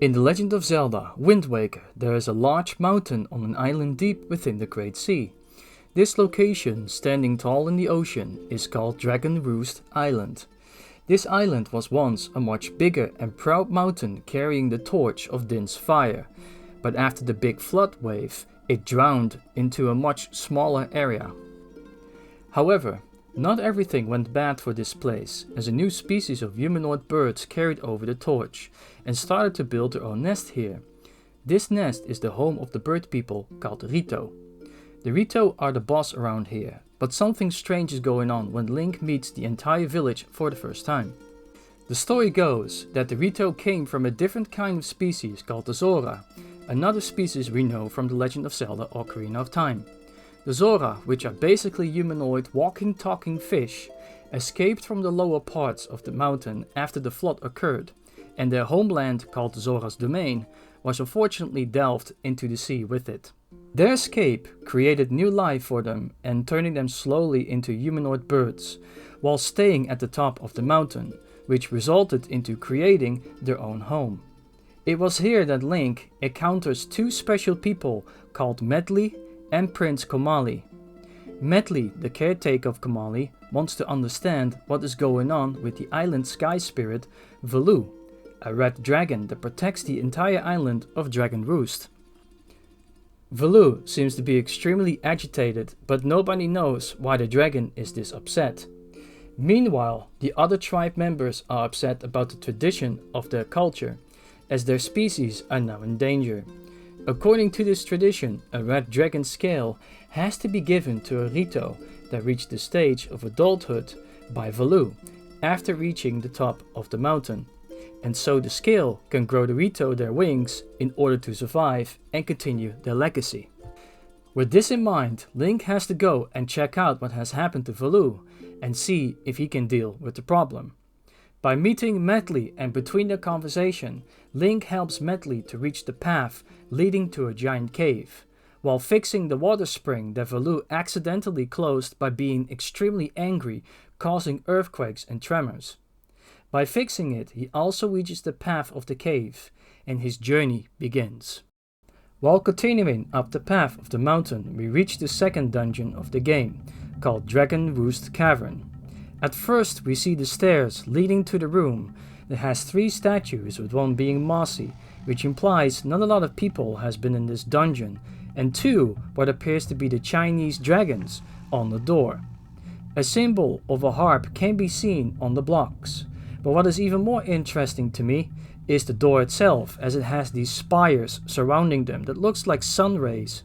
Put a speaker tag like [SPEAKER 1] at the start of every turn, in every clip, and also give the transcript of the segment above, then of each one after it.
[SPEAKER 1] In The Legend of Zelda Wind Waker, there is a large mountain on an island deep within the Great Sea. This location, standing tall in the ocean, is called Dragon Roost Island. This island was once a much bigger and proud mountain carrying the torch of Din's fire, but after the big flood wave, it drowned into a much smaller area. However, not everything went bad for this place, as a new species of humanoid birds carried over the torch and started to build their own nest here. This nest is the home of the bird people called Rito. The Rito are the boss around here, but something strange is going on when Link meets the entire village for the first time. The story goes that the Rito came from a different kind of species called the Zora, another species we know from the Legend of Zelda Ocarina of Time. The Zora, which are basically humanoid walking talking fish, escaped from the lower parts of the mountain after the flood occurred, and their homeland, called Zora's Domain, was unfortunately delved into the sea with it. Their escape created new life for them and turning them slowly into humanoid birds, while staying at the top of the mountain, which resulted into creating their own home. It was here that Link encounters two special people called Medli and Prince Komali. Medli, the caretaker of Komali, wants to understand what is going on with the island sky spirit Velu, a red dragon that protects the entire island of Dragon Roost. Velu seems to be extremely agitated, but nobody knows why the dragon is this upset. Meanwhile, the other tribe members are upset about the tradition of their culture, as their species are now in danger. According to this tradition, a red dragon scale has to be given to a Rito that reached the stage of adulthood by Velu after reaching the top of the mountain, and so the scale can grow the Rito their wings in order to survive and continue their legacy. With this in mind, Link has to go and check out what has happened to Velu and see if he can deal with the problem. By meeting Medli and between their conversation, Link helps Medli to reach the path leading to a giant cave, while fixing the water spring that Velu accidentally closed by being extremely angry, causing earthquakes and tremors. By fixing it, he also reaches the path of the cave, and his journey begins. While continuing up the path of the mountain, we reach the second dungeon of the game, called Dragon Roost Cavern. At first we see the stairs leading to the room that has three statues, with one being mossy, which implies not a lot of people has been in this dungeon, and two what appears to be the Chinese dragons on the door. A symbol of a harp can be seen on the blocks, but what is even more interesting to me is the door itself, as it has these spires surrounding them that looks like sun rays.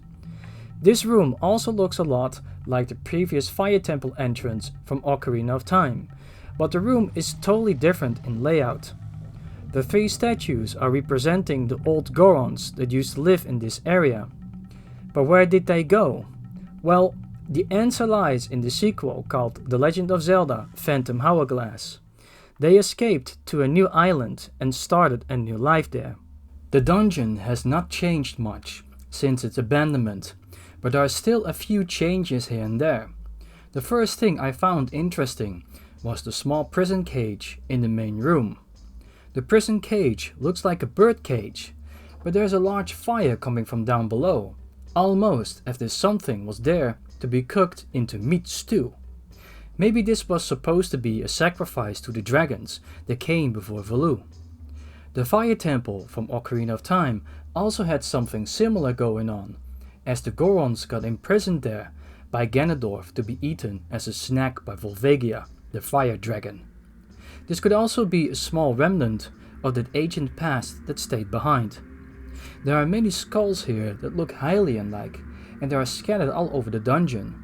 [SPEAKER 1] This room also looks a lot like the previous Fire Temple entrance from Ocarina of Time, but the room is totally different in layout. The three statues are representing the old Gorons that used to live in this area. But where did they go? Well, the answer lies in the sequel called The Legend of Zelda Phantom Hourglass. They escaped to a new island and started a new life there. The dungeon has not changed much since its abandonment, but there are still a few changes here and there. The first thing I found interesting was the small prison cage in the main room. The prison cage looks like a bird cage, but there's a large fire coming from down below, almost as if something was there to be cooked into meat stew. Maybe this was supposed to be a sacrifice to the dragons that came before Velu. The Fire Temple from Ocarina of Time also had something similar going on, as the Gorons got imprisoned there by Ganondorf to be eaten as a snack by Volvagia, the fire dragon. This could also be a small remnant of that ancient past that stayed behind. There are many skulls here that look Hylian-like, and they are scattered all over the dungeon.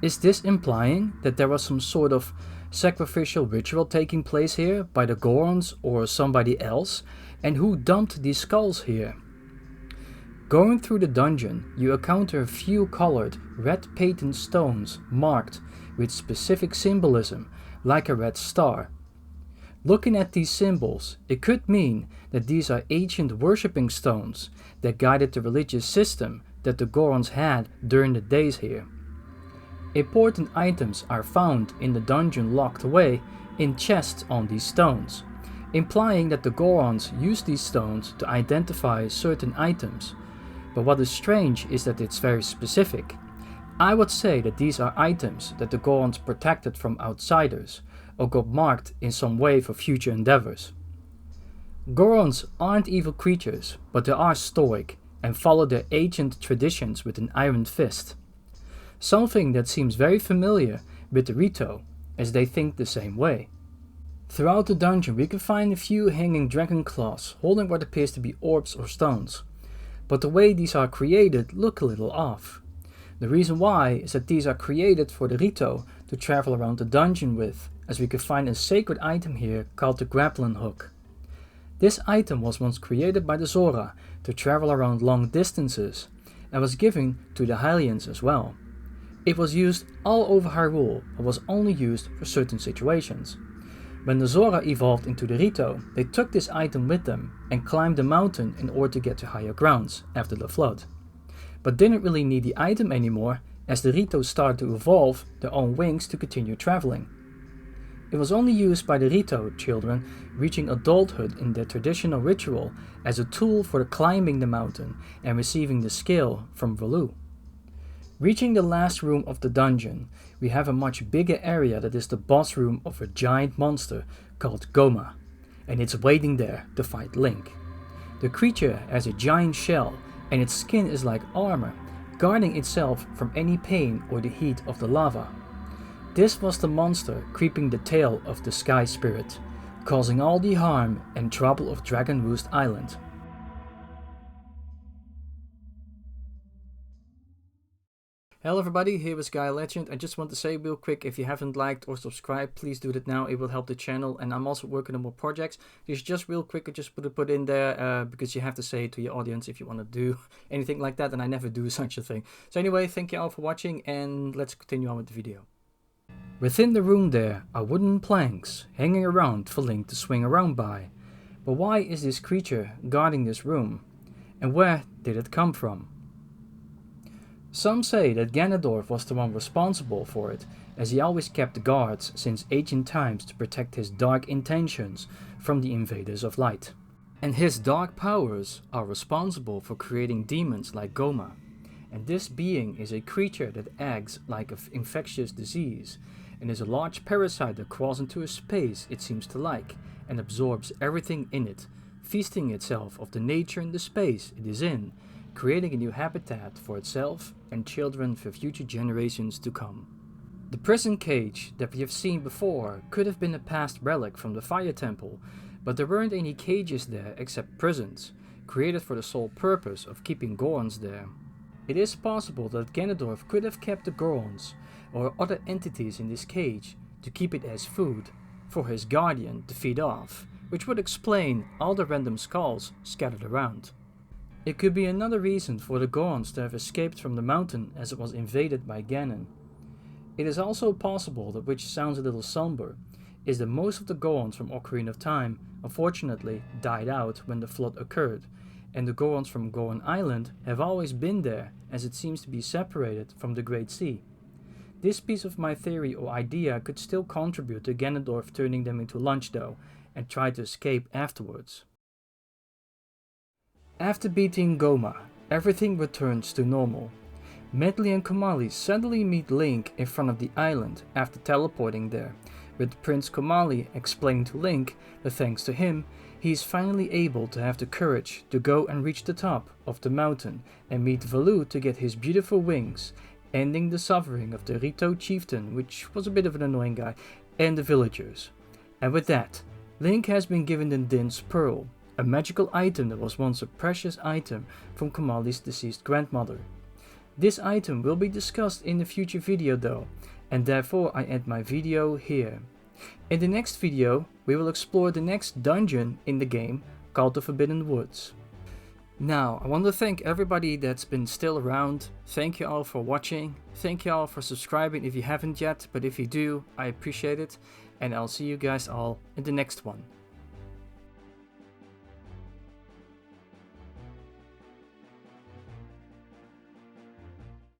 [SPEAKER 1] Is this implying that there was some sort of sacrificial ritual taking place here by the Gorons or somebody else, and who dumped these skulls here? Going through the dungeon, you encounter a few colored red patent stones marked with specific symbolism, like a red star. Looking at these symbols, it could mean that these are ancient worshipping stones that guided the religious system that the Gorons had during the days here. Important items are found in the dungeon locked away in chests on these stones, implying that the Gorons used these stones to identify certain items. But what is strange is that it's very specific. I would say that these are items that the Gorons protected from outsiders, or got marked in some way for future endeavors. Gorons aren't evil creatures, but they are stoic and follow their ancient traditions with an iron fist. Something that seems very familiar with the Rito, as they think the same way. Throughout the dungeon we can find a few hanging dragon claws holding what appears to be orbs or stones, but the way these are created look a little off. The reason why is that these are created for the Rito to travel around the dungeon with, as we can find a sacred item here called the grappling hook. This item was once created by the Zora to travel around long distances and was given to the Hylians as well. It was used all over Hyrule but was only used for certain situations. When the Zora evolved into the Rito, they took this item with them and climbed the mountain in order to get to higher grounds after the flood, but didn't really need the item anymore as the Rito started to evolve their own wings to continue traveling. It was only used by the Rito children reaching adulthood in their traditional ritual as a tool for climbing the mountain and receiving the skill from Volu. Reaching the last room of the dungeon, we have a much bigger area that is the boss room of a giant monster called Goma, and it's waiting there to fight Link. The creature has a giant shell and its skin is like armor, guarding itself from any pain or the heat of the lava. This was the monster creeping the tail of the Sky Spirit, causing all the harm and trouble of Dragon Roost Island. Hello everybody, here is Guy Legend. I just want to say real quick, if you haven't liked or subscribed, please do that now. It will help the channel, and I'm also working on more projects. This is just real quick, I just put in there because you have to say it to your audience if you want to do anything like that, and I never do such a thing. So anyway, thank you all for watching, and let's continue on with the video. Within the room there are wooden planks hanging around for Link to swing around by. But why is this creature guarding this room? And where did it come from? Some say that Ganondorf was the one responsible for it, as he always kept guards since ancient times to protect his dark intentions from the invaders of light. And his dark powers are responsible for creating demons like Goma. And this being is a creature that acts like an infectious disease, and is a large parasite that crawls into a space it seems to like, and absorbs everything in it, feasting itself of the nature and the space it is in, creating a new habitat for itself and children for future generations to come. The prison cage that we have seen before could have been a past relic from the Fire Temple, but there weren't any cages there except prisons, created for the sole purpose of keeping Gorons there. It is possible that Ganondorf could have kept the Gorons, or other entities in this cage, to keep it as food, for his guardian to feed off, which would explain all the random skulls scattered around. It could be another reason for the Gorons to have escaped from the mountain as it was invaded by Ganon. It is also possible that, which sounds a little somber, is that most of the Gorons from Ocarina of Time unfortunately died out when the flood occurred, and the Gorons from Goron Island have always been there as it seems to be separated from the Great Sea. This piece of my theory or idea could still contribute to Ganondorf turning them into lunch though, and try to escape afterwards. After beating Goma, everything returns to normal. Medli and Komali suddenly meet Link in front of the island after teleporting there, with Prince Komali explaining to Link that thanks to him, he is finally able to have the courage to go and reach the top of the mountain and meet Volu to get his beautiful wings, ending the suffering of the Rito chieftain, which was a bit of an annoying guy, and the villagers. And with that, Link has been given the Din's Pearl, a magical item that was once a precious item from Komali's deceased grandmother. This item will be discussed in a future video though, and therefore I end my video here. In the next video, we will explore the next dungeon in the game called the Forbidden Woods. Now, I want to thank everybody that's been still around. Thank you all for watching. Thank you all for subscribing if you haven't yet, but if you do, I appreciate it. And I'll see you guys all in the next one.